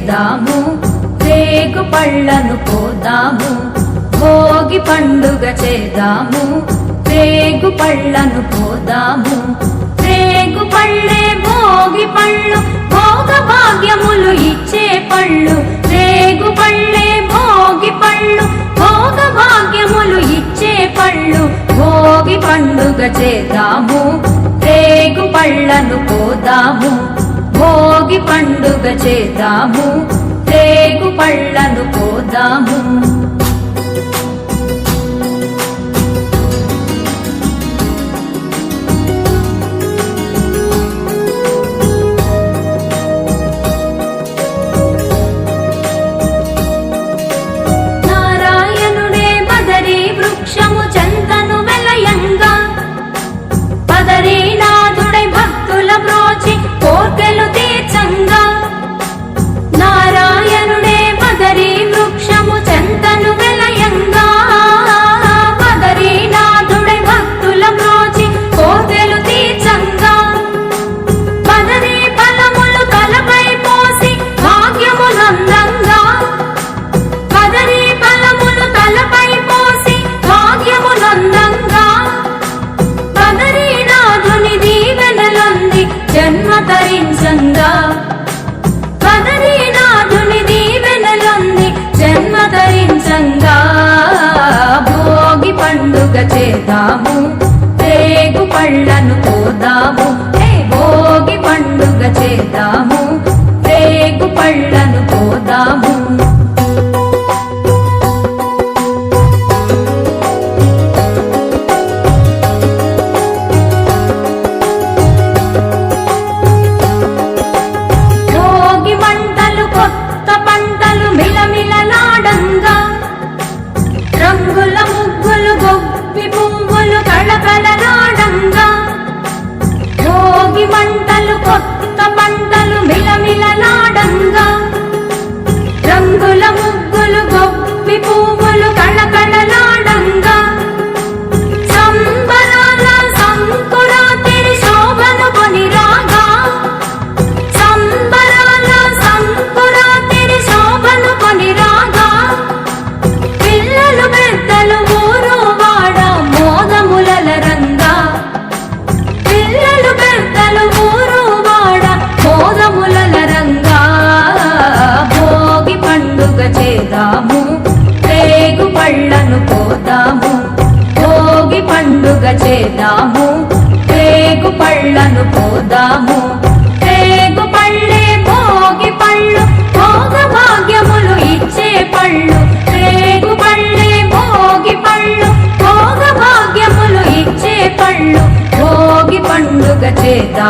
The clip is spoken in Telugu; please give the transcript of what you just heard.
చేద్దాము, రేగు పళ్ళను పోదాము. భోగి పండుగ చేద్దాము, రేగు పళ్ళను పోదాము. రేగు పళ్ళే భోగి పళ్ళు, భోగ భాగ్యములు ఇచ్చే పళ్ళు. రేగు పళ్ళే భోగి పళ్ళు, భోగ భాగ్యములు ఇచ్చే పళ్ళు. భోగి పండుగ చేద్దాము, రేగు పళ్ళను పోదాము. భోగి పండుగ చేద్దాము, రేగు పళ్ళను పోదాము. నారాయణుడే బదరీ వృక్షము చెంతను వెలయంగా, బదరీనాథుడై భక్తుల బ్రోచి కోర్కెలు తీర్చంగా. నారాయణుడే బదరీ వృక్షము చెంతను వెలయంగా, బదరీనాథుడై భక్తుల బ్రోచి కోర్కెలు తీర్చంగా. బదరీ ఫలములు తలపై పోసి భాగ్యమునందంగా, బదరీ ఫలములు తలపై పోసి భాగ్యమునందంగా. బదరీనాథుని దీవెనలొంది జన్మ తరించంగా, బదరీనాథుని దీవెనలొంది జన్మ తరించంగా. భోగి పండుగ చేద్దాము, రేగు పళ్ళను పోదాము. భోగి పండుగ చేద్దాము, రేగు పళ్ళను పోదాము. భోగి మంటలు కొత్త పంటలు మిలమిలలాడంగా, రంగుల ముగ్గులు గొప్పి పువ్వులు కళకళలాడంగా. భోగి మంటలు కొత్త పంటలు మిలమిలలాడంగా, రంగుల ముగ్గులు గొప్పి పువ్వులు కళకళలాడంగా. సంబరాల సంకురాతిరి శోభను కొని రాగా, సంబరాల సంకురాతిరి శోభను కొని రాగా. పిల్లలు పెద్దలు ఊరు వాడ మోదములరంగా, పిల్లలు పెద్దలు ఊరు వాడ మోదములరంగా. భోగి పండుగ చేద్దాము, రేగు పళ్ళను పోదాము. భోగి పండుగ చేద్దాము, రేగు పళ్ళను పోదాము. రేగు పళ్ళే భోగి పళ్ళు, భోగ భాగ్యములు ఇచ్చే పళ్ళు. రేగు పళ్ళే భోగి పళ్ళు, భోగ భాగ్యములు ఇచ్చే పళ్ళు. భోగి పండుగ చేద్దాము,